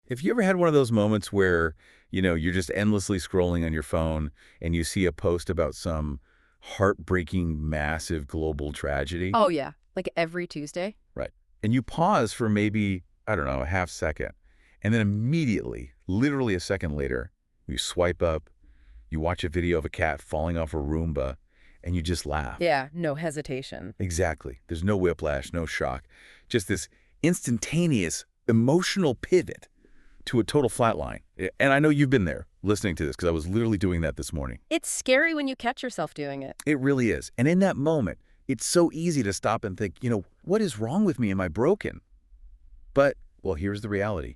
Have you ever had one of those moments where, you're just endlessly scrolling on your phone and you see a post about some heartbreaking, massive global tragedy? Oh, yeah. Like every Tuesday? Right. And you pause for maybe, I don't know, a half second. And then immediately, literally a second later, you swipe up, you watch a video of a cat falling off a Roomba, and you just laugh. Yeah, no hesitation. Exactly. There's no whiplash, no shock. Just this instantaneous emotional pivot to a total flatline. And I know you've been there listening to this because I was literally doing that this morning. It's scary when you catch yourself doing it. It really is. And in that moment, it's so easy to stop and think, what is wrong with me? Am I broken? But, well, here's the reality.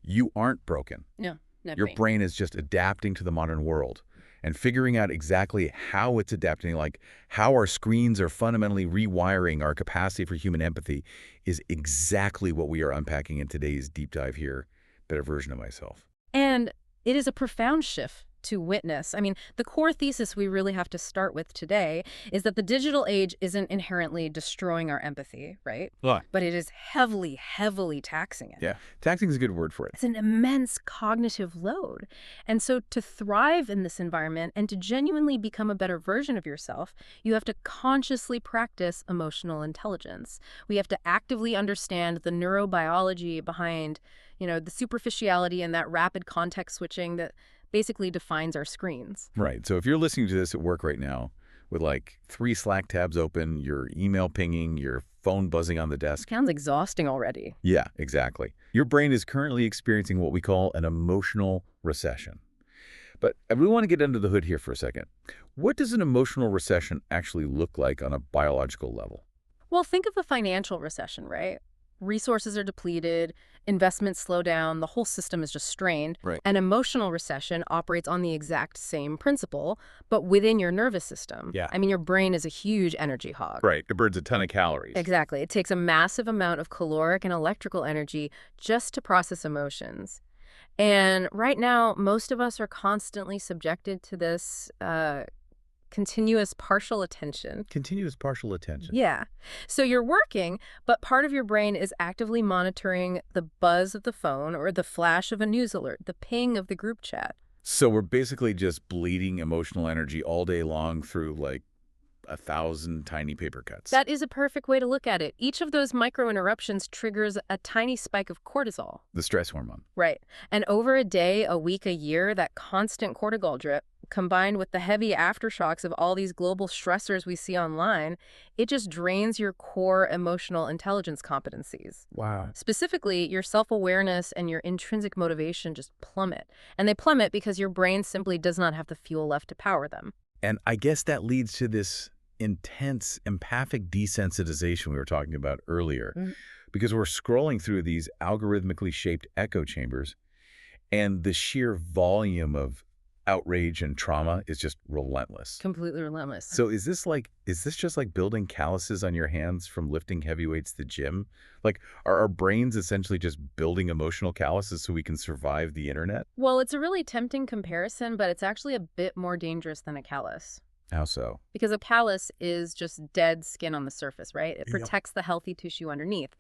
You aren't broken. No, not Your me. brain is just adapting to the modern world and figuring out exactly how it's adapting, like how our screens are fundamentally rewiring our capacity for human empathy is exactly what we are unpacking in today's deep dive here, Better Version of Myself. And it is a profound shift to witness. I mean, the core thesis we really have to start with today is that the digital age isn't inherently destroying our empathy, right? Look. But it is heavily, heavily taxing it. Yeah, taxing is a good word for it. It's an immense cognitive load. And so to thrive in this environment and to genuinely become a better version of yourself, you have to consciously practice emotional intelligence. We have to actively understand the neurobiology behind, the superficiality and that rapid context switching that basically defines our screens. Right. So if you're listening to this at work right now with like 3 Slack tabs open, your email pinging, your phone buzzing on the desk. Sounds exhausting already. Yeah, exactly. Your brain is currently experiencing what we call an emotional recession. But I really want to get under the hood here for a second. What does an emotional recession actually look like on a biological level? Well, think of a financial recession, right? Resources are depleted, investments slow down, the whole system is just strained. Right. An emotional recession operates on the exact same principle, but within your nervous system. Yeah. I mean, your brain is a huge energy hog. Right. It burns a ton of calories. Exactly. It takes a massive amount of caloric and electrical energy just to process emotions. And right now, most of us are constantly subjected to this continuous partial attention. Continuous partial attention. Yeah. So you're working, but part of your brain is actively monitoring the buzz of the phone or the flash of a news alert, the ping of the group chat. So we're basically just bleeding emotional energy all day long through like 1,000 tiny paper cuts. That is a perfect way to look at it. Each of those micro interruptions triggers a tiny spike of cortisol. The stress hormone. Right. And over a day, a week, a year, that constant cortisol drip, combined with the heavy aftershocks of all these global stressors we see online, it just drains your core emotional intelligence competencies. Wow. Specifically, your self-awareness and your intrinsic motivation just plummet. And they plummet because your brain simply does not have the fuel left to power them. And I guess that leads to this intense empathic desensitization we were talking about earlier, because we're scrolling through these algorithmically shaped echo chambers, and the sheer volume of outrage and trauma is just relentless. Completely relentless. So is this just like building calluses on your hands from lifting heavy weights at the gym? Like, are our brains essentially just building emotional calluses so we can survive the internet? Well, it's a really tempting comparison, but it's actually a bit more dangerous than a callus. How so? Because a callus is just dead skin on the surface, right? It Yep. protects the healthy tissue underneath.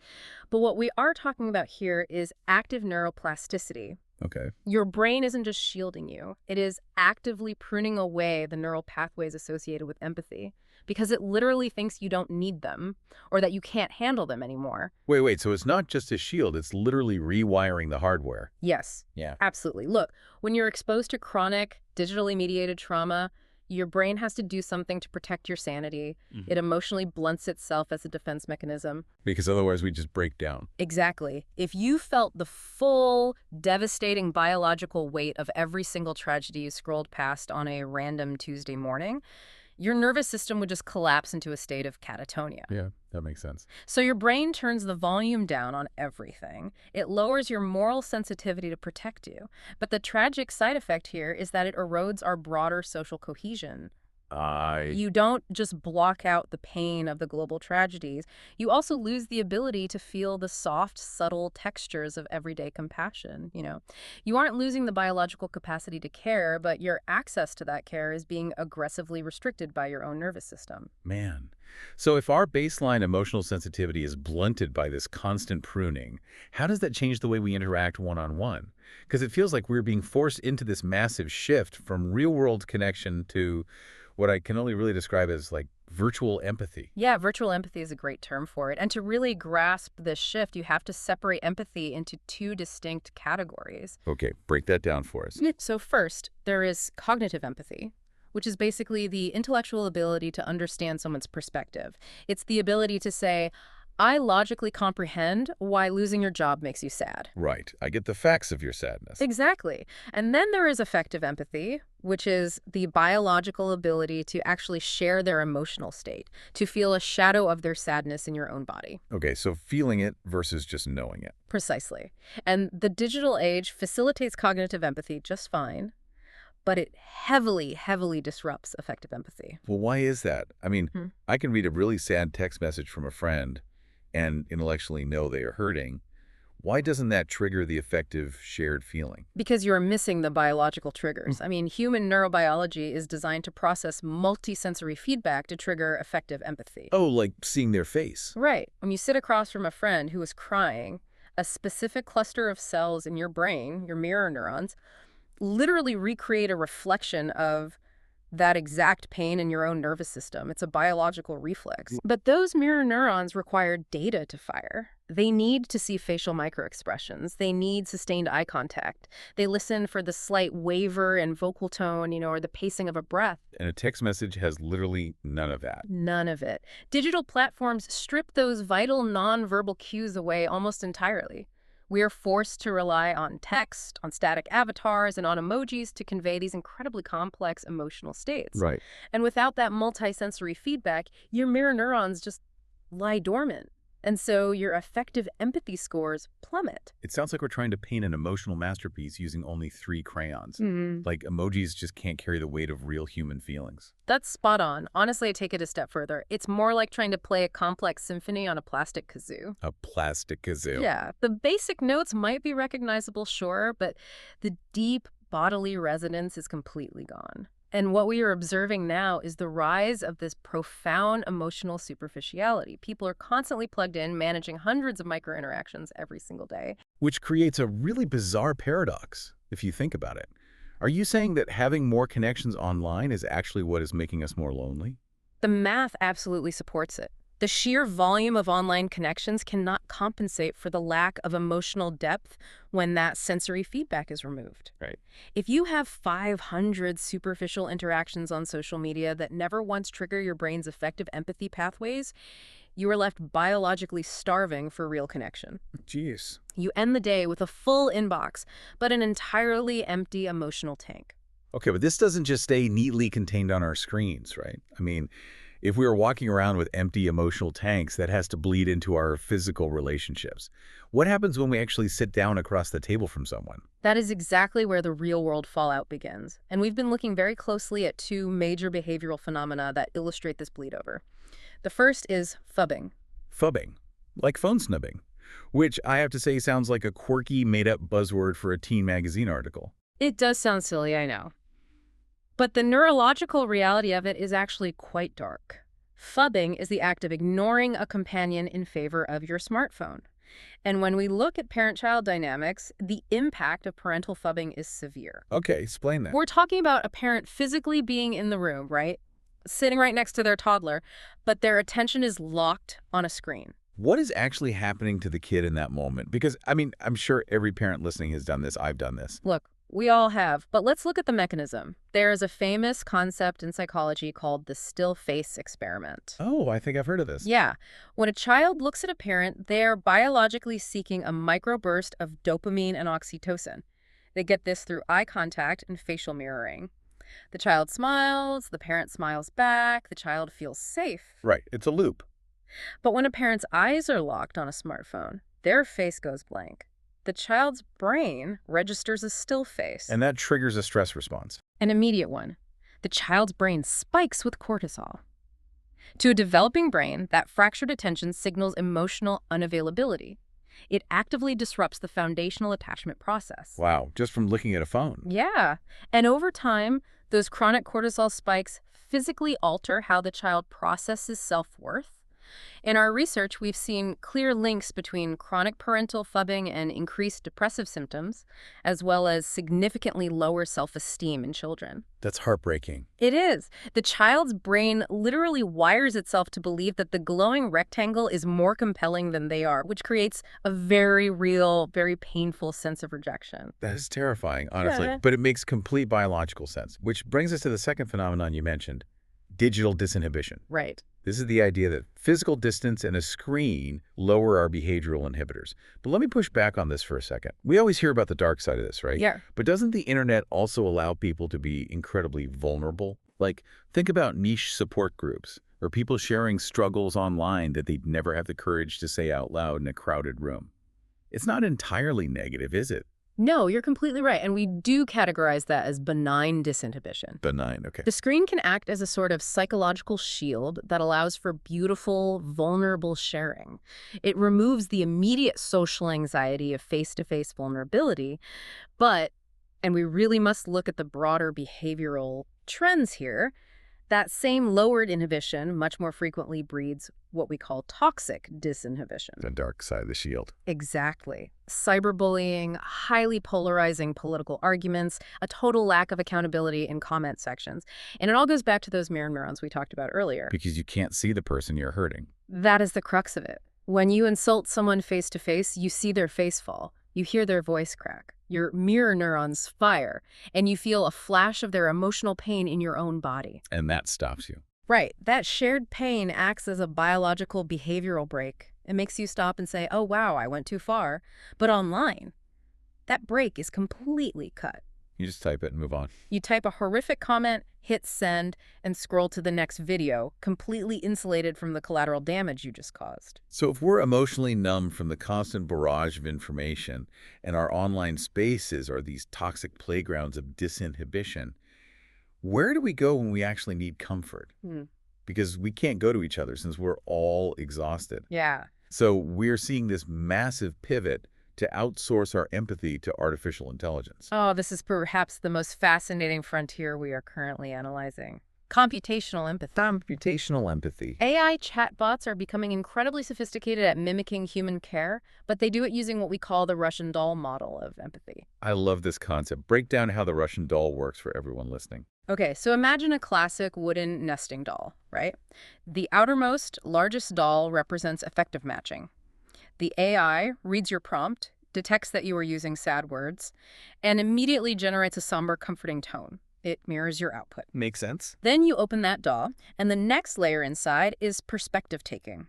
But what we are talking about here is active neuroplasticity. Okay. Your brain isn't just shielding you. It is actively pruning away the neural pathways associated with empathy because it literally thinks you don't need them or that you can't handle them anymore. Wait. So it's not just a shield. It's literally rewiring the hardware. Yes, Yeah. absolutely. Look, when you're exposed to chronic, digitally mediated trauma, your brain has to do something to protect your sanity. It emotionally blunts itself as a defense mechanism. Because otherwise we just break down. Exactly. If you felt the full, devastating biological weight of every single tragedy you scrolled past on a random Tuesday morning, your nervous system would just collapse into a state of catatonia. Yeah, that makes sense. So your brain turns the volume down on everything. It lowers your moral sensitivity to protect you. But the tragic side effect here is that it erodes our broader social cohesion. You don't just block out the pain of the global tragedies. You also lose the ability to feel the soft, subtle textures of everyday compassion. You aren't losing the biological capacity to care, but your access to that care is being aggressively restricted by your own nervous system. Man, So if our baseline emotional sensitivity is blunted by this constant pruning, how does that change the way we interact one-on-one? Because it feels like we're being forced into this massive shift from real-world connection to what I can only really describe as like virtual empathy. Yeah, virtual empathy is a great term for it. And to really grasp this shift, you have to separate empathy into two distinct categories. Okay, break that down for us. So first, there is cognitive empathy, which is basically the intellectual ability to understand someone's perspective. It's the ability to say, I logically comprehend why losing your job makes you sad. Right. I get the facts of your sadness. Exactly. And then there is affective empathy, which is the biological ability to actually share their emotional state, to feel a shadow of their sadness in your own body. Okay, so feeling it versus just knowing it. Precisely. And the digital age facilitates cognitive empathy just fine, but it heavily, heavily disrupts affective empathy. Well, why is that? I mean, I can read a really sad text message from a friend and intellectually know they are hurting. Why doesn't that trigger the affective shared feeling? Because you're missing the biological triggers. I mean, human neurobiology is designed to process multisensory feedback to trigger affective empathy. Oh, like seeing their face. Right. When you sit across from a friend who is crying, a specific cluster of cells in your brain, your mirror neurons, literally recreate a reflection of that exact pain in your own nervous system. It's a biological reflex. But those mirror neurons require data to fire. They need to see facial microexpressions. They need sustained eye contact. They listen for the slight waver in vocal tone, or the pacing of a breath. And a text message has literally none of that. None of it. Digital platforms strip those vital nonverbal cues away almost entirely. We are forced to rely on text, on static avatars, and on emojis to convey these incredibly complex emotional states. Right. And without that multisensory feedback, your mirror neurons just lie dormant. And so your affective empathy scores plummet. It sounds like we're trying to paint an emotional masterpiece using only 3 crayons. Like emojis just can't carry the weight of real human feelings. That's spot on. Honestly, I take it a step further. It's more like trying to play a complex symphony on a plastic kazoo. A plastic kazoo. Yeah, the basic notes might be recognizable, sure, but the deep bodily resonance is completely gone. And what we are observing now is the rise of this profound emotional superficiality. People are constantly plugged in, managing hundreds of micro-interactions every single day. Which creates a really bizarre paradox, if you think about it. Are you saying that having more connections online is actually what is making us more lonely? The math absolutely supports it. The sheer volume of online connections cannot compensate for the lack of emotional depth when that sensory feedback is removed. Right. If you have 500 superficial interactions on social media that never once trigger your brain's affective empathy pathways, you are left biologically starving for real connection. Jeez. You end the day with a full inbox, but an entirely empty emotional tank. Okay, but this doesn't just stay neatly contained on our screens, right? I mean, if we were walking around with empty emotional tanks, that has to bleed into our physical relationships. What happens when we actually sit down across the table from someone? That is exactly where the real-world fallout begins. And we've been looking very closely at 2 major behavioral phenomena that illustrate this bleed over. The first is phubbing. Phubbing, like phone snubbing, which I have to say sounds like a quirky, made-up buzzword for a teen magazine article. It does sound silly, I know. But the neurological reality of it is actually quite dark. Phubbing is the act of ignoring a companion in favor of your smartphone. And when we look at parent-child dynamics, the impact of parental phubbing is severe. Okay, explain that. We're talking about a parent physically being in the room, right? Sitting right next to their toddler, but their attention is locked on a screen. What is actually happening to the kid in that moment? Because, I mean, I'm sure every parent listening has done this. I've done this. Look, we all have, but let's look at the mechanism. There is a famous concept in psychology called the still face experiment. Oh, I think I've heard of this. Yeah. When a child looks at a parent, they're biologically seeking a microburst of dopamine and oxytocin. They get this through eye contact and facial mirroring. The child smiles, the parent smiles back, the child feels safe. Right, it's a loop. But when a parent's eyes are locked on a smartphone, their face goes blank. The child's brain registers a still face. And that triggers a stress response. An immediate one. The child's brain spikes with cortisol. To a developing brain, that fractured attention signals emotional unavailability. It actively disrupts the foundational attachment process. Wow, just from looking at a phone. Yeah. And over time, those chronic cortisol spikes physically alter how the child processes self-worth. In our research, we've seen clear links between chronic parental phubbing and increased depressive symptoms, as well as significantly lower self-esteem in children. That's heartbreaking. It is. The child's brain literally wires itself to believe that the glowing rectangle is more compelling than they are, which creates a very real, very painful sense of rejection. That is terrifying, honestly. Yeah. But it makes complete biological sense, which brings us to the second phenomenon you mentioned, digital disinhibition. Right. This is the idea that physical distance and a screen lower our behavioral inhibitors. But let me push back on this for a second. We always hear about the dark side of this, right? Yeah. But doesn't the internet also allow people to be incredibly vulnerable? Like, think about niche support groups or people sharing struggles online that they'd never have the courage to say out loud in a crowded room. It's not entirely negative, is it? No, you're completely right. And we do categorize that as benign disinhibition. Benign, okay. The screen can act as a sort of psychological shield that allows for beautiful, vulnerable sharing. It removes the immediate social anxiety of face-to-face vulnerability, but, and we really must look at the broader behavioral trends here, that same lowered inhibition much more frequently breeds what we call toxic disinhibition. The dark side of the shield. Exactly. Cyberbullying, highly polarizing political arguments, a total lack of accountability in comment sections. And it all goes back to those mirror neurons we talked about earlier. Because you can't see the person you're hurting. That is the crux of it. When you insult someone face to face, you see their face fall. You hear their voice crack. Your mirror neurons fire, and you feel a flash of their emotional pain in your own body. And that stops you. Right. That shared pain acts as a biological behavioral break. It makes you stop and say, oh, wow, I went too far. But online, that break is completely cut. You just type it and move on. You type a horrific comment, hit send, and scroll to the next video, completely insulated from the collateral damage you just caused. So if we're emotionally numb from the constant barrage of information and our online spaces are these toxic playgrounds of disinhibition, where do we go when we actually need comfort? Because we can't go to each other since we're all exhausted. Yeah. So we're seeing this massive pivot to outsource our empathy to artificial intelligence. Oh, this is perhaps the most fascinating frontier we are currently analyzing. Computational empathy. Computational empathy. AI chatbots are becoming incredibly sophisticated at mimicking human care, but they do it using what we call the Russian doll model of empathy. I love this concept. Break down how the Russian doll works for everyone listening. Okay, so imagine a classic wooden nesting doll, right? The outermost, largest doll represents affective matching. The AI reads your prompt, detects that you are using sad words, and immediately generates a somber, comforting tone. It mirrors your output. Makes sense. Then you open that doll, and the next layer inside is perspective taking.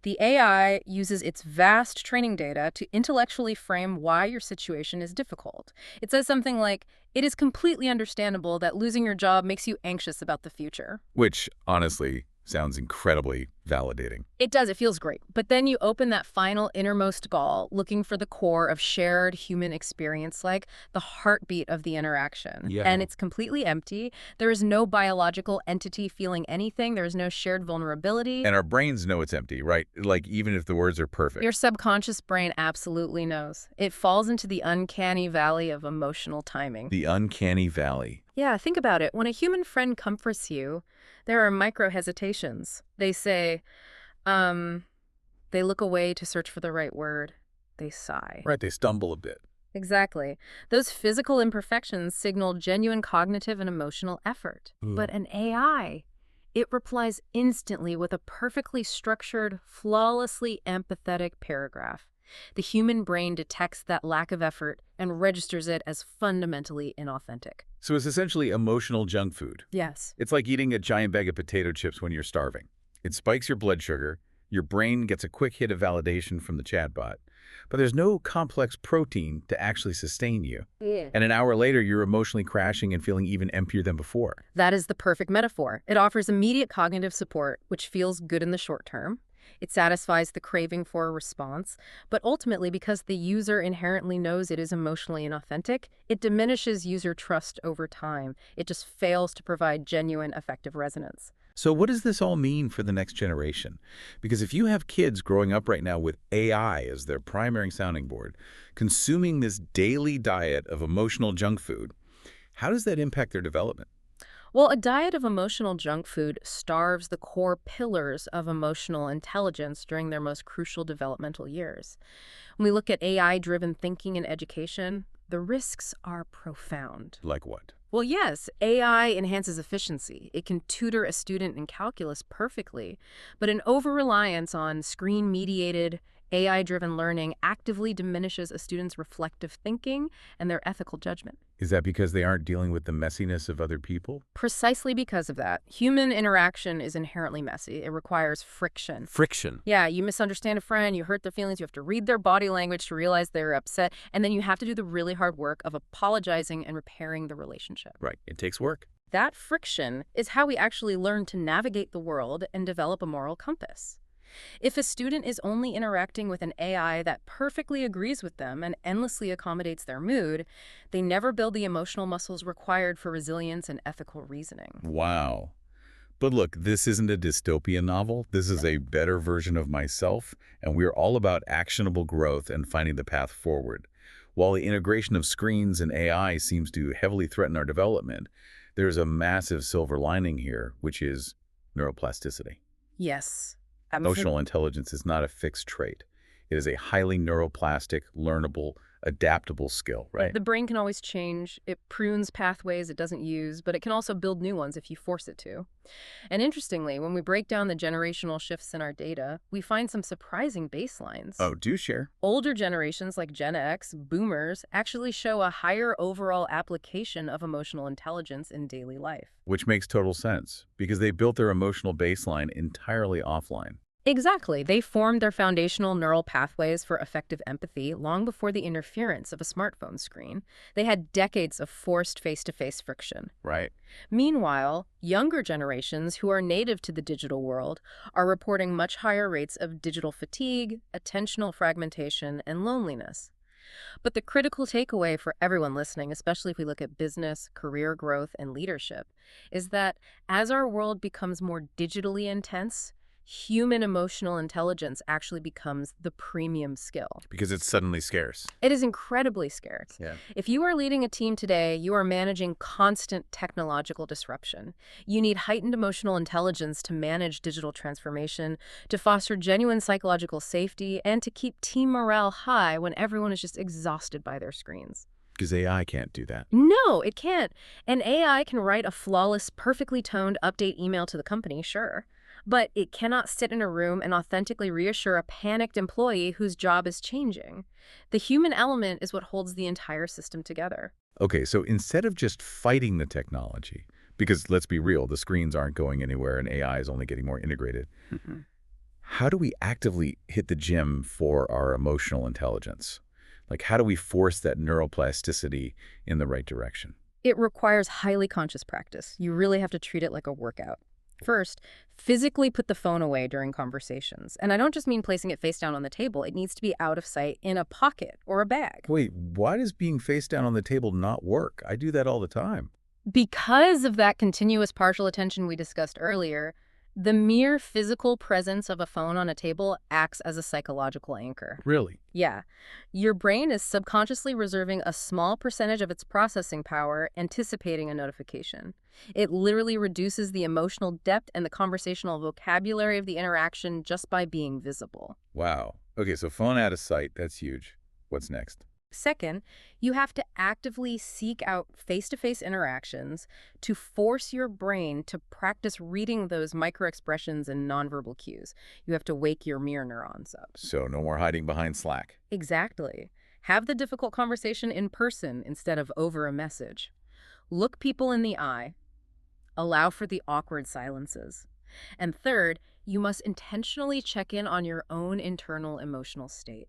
The AI uses its vast training data to intellectually frame why your situation is difficult. It says something like, it is completely understandable that losing your job makes you anxious about the future. Which, honestly, sounds incredibly validating. It does. It feels great. But then you open that final innermost ball looking for the core of shared human experience, like the heartbeat of the interaction. Yeah. And it's completely empty. There is no biological entity feeling anything. There is no shared vulnerability. And our brains know it's empty, right? Like, even if the words are perfect. Your subconscious brain absolutely knows. It falls into the uncanny valley of emotional timing. The uncanny valley. Yeah, think about it. When a human friend comforts you, there are micro-hesitations. They say, they look away to search for the right word. They sigh. Right, they stumble a bit. Exactly. Those physical imperfections signal genuine cognitive and emotional effort. But an AI, it replies instantly with a perfectly structured, flawlessly empathetic paragraph. The human brain detects that lack of effort and registers it as fundamentally inauthentic. So it's essentially emotional junk food. Yes. It's like eating a giant bag of potato chips when you're starving. It spikes your blood sugar, your brain gets a quick hit of validation from the chatbot, but there's no complex protein to actually sustain you. Yeah. And an hour later, you're emotionally crashing and feeling even emptier than before. That is the perfect metaphor. It offers immediate cognitive support, which feels good in the short term. It satisfies the craving for a response, but ultimately, because the user inherently knows it is emotionally inauthentic, it diminishes user trust over time. It just fails to provide genuine, effective resonance. So what does this all mean for the next generation? Because if you have kids growing up right now with AI as their primary sounding board, consuming this daily diet of emotional junk food, how does that impact their development? Well, a diet of emotional junk food starves the core pillars of emotional intelligence during their most crucial developmental years. When we look at AI-driven thinking and education, the risks are profound. Like what? Well, yes, AI enhances efficiency. It can tutor a student in calculus perfectly, but an over-reliance on screen-mediated, AI-driven learning actively diminishes a student's reflective thinking and their ethical judgment. Is that because they aren't dealing with the messiness of other people? Precisely because of that, human interaction is inherently messy. It requires friction. Friction. Yeah, you misunderstand a friend, you hurt their feelings, you have to read their body language to realize they're upset, and then you have to do the really hard work of apologizing and repairing the relationship. Right. It takes work. That friction is how we actually learn to navigate the world and develop a moral compass. If a student is only interacting with an AI that perfectly agrees with them and endlessly accommodates their mood, they never build the emotional muscles required for resilience and ethical reasoning. Wow. But look, this isn't a dystopian novel. This is a better version of myself, and we're all about actionable growth and finding the path forward. While the integration of screens and AI seems to heavily threaten our development, there's a massive silver lining here, which is neuroplasticity. Yes. Emotional intelligence is not a fixed trait. It is a highly neuroplastic, learnable, adaptable skill, right? The brain can always change. It prunes pathways it doesn't use, but it can also build new ones if you force it to. And interestingly, when we break down the generational shifts in our data, we find some surprising baselines. Oh, do share. Older generations like Gen X, boomers, actually show a higher overall application of emotional intelligence in daily life. Which makes total sense, because they built their emotional baseline entirely offline. Exactly. They formed their foundational neural pathways for effective empathy long before the interference of a smartphone screen. They had decades of forced face-to-face friction. Right. Meanwhile, younger generations who are native to the digital world are reporting much higher rates of digital fatigue, attentional fragmentation, and loneliness. But the critical takeaway for everyone listening, especially if we look at business, career growth, and leadership, is that as our world becomes more digitally intense, human emotional intelligence actually becomes the premium skill. Because it's suddenly scarce. It is incredibly scarce. Yeah. If you are leading a team today, you are managing constant technological disruption. You need heightened emotional intelligence to manage digital transformation, to foster genuine psychological safety, and to keep team morale high when everyone is just exhausted by their screens. Because AI can't do that. No, it can't. An AI can write a flawless, perfectly toned update email to the company, sure. But it cannot sit in a room and authentically reassure a panicked employee whose job is changing. The human element is what holds the entire system together. Okay, so instead of just fighting the technology, because let's be real, the screens aren't going anywhere and AI is only getting more integrated, how do we actively hit the gym for our emotional intelligence? Like, how do we force that neuroplasticity in the right direction? It requires highly conscious practice. You really have to treat it like a workout. First, physically put the phone away during conversations. And I don't just mean placing it face down on the table. It needs to be out of sight in a pocket or a bag. Wait, why does being face down on the table not work? I do that all the time. Because of that continuous partial attention we discussed earlier, the mere physical presence of a phone on a table acts as a psychological anchor. Really? Yeah. Your brain is subconsciously reserving a small percentage of its processing power, anticipating a notification. It literally reduces the emotional depth and the conversational vocabulary of the interaction just by being visible. Wow. Okay, so phone out of sight, that's huge. What's next? Second, you have to actively seek out face-to-face interactions to force your brain to practice reading those microexpressions and nonverbal cues. You have to wake your mirror neurons up. So no more hiding behind Slack. Exactly. Have the difficult conversation in person instead of over a message. Look people in the eye. Allow for the awkward silences. And third, you must intentionally check in on your own internal emotional state.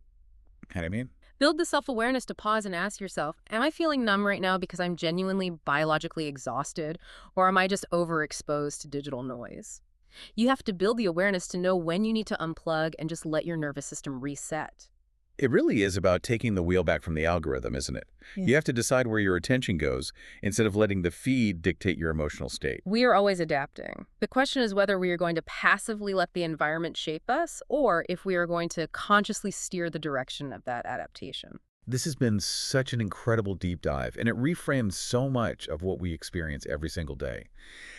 How do you mean? Build the self-awareness to pause and ask yourself, am I feeling numb right now because I'm genuinely biologically exhausted, or am I just overexposed to digital noise? You have to build the awareness to know when you need to unplug and just let your nervous system reset. It really is about taking the wheel back from the algorithm, isn't it? Yeah. You have to decide where your attention goes instead of letting the feed dictate your emotional state. We are always adapting. The question is whether we are going to passively let the environment shape us or if we are going to consciously steer the direction of that adaptation. This has been such an incredible deep dive, and it reframes so much of what we experience every single day.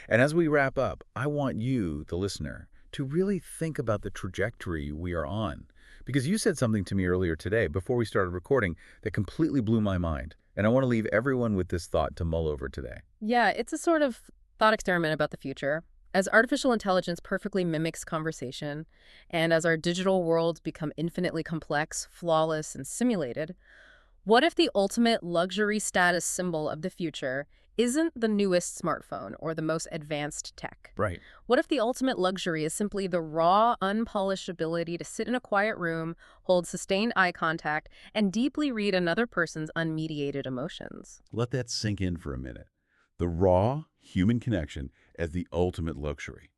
And as we wrap up, I want you, the listener, to really think about the trajectory we are on. Because you said something to me earlier today, before we started recording, that completely blew my mind. And I want to leave everyone with this thought to mull over today. Yeah, it's a sort of thought experiment about the future. As artificial intelligence perfectly mimics conversation, and as our digital worlds become infinitely complex, flawless, and simulated, what if the ultimate luxury status symbol of the future isn't the newest smartphone or the most advanced tech? Right. What if the ultimate luxury is simply the raw, unpolished ability to sit in a quiet room, hold sustained eye contact, and deeply read another person's unmediated emotions? Let that sink in for a minute. The raw human connection as the ultimate luxury.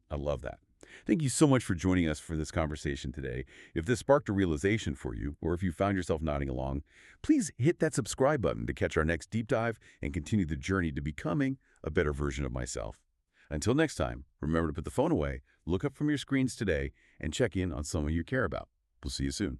I love that. Thank you so much for joining us for this conversation today. If this sparked a realization for you, or if you found yourself nodding along, please hit that subscribe button to catch our next deep dive and continue the journey to becoming a better version of myself. Until next time, remember to put the phone away, look up from your screens today, and check in on someone you care about. We'll see you soon.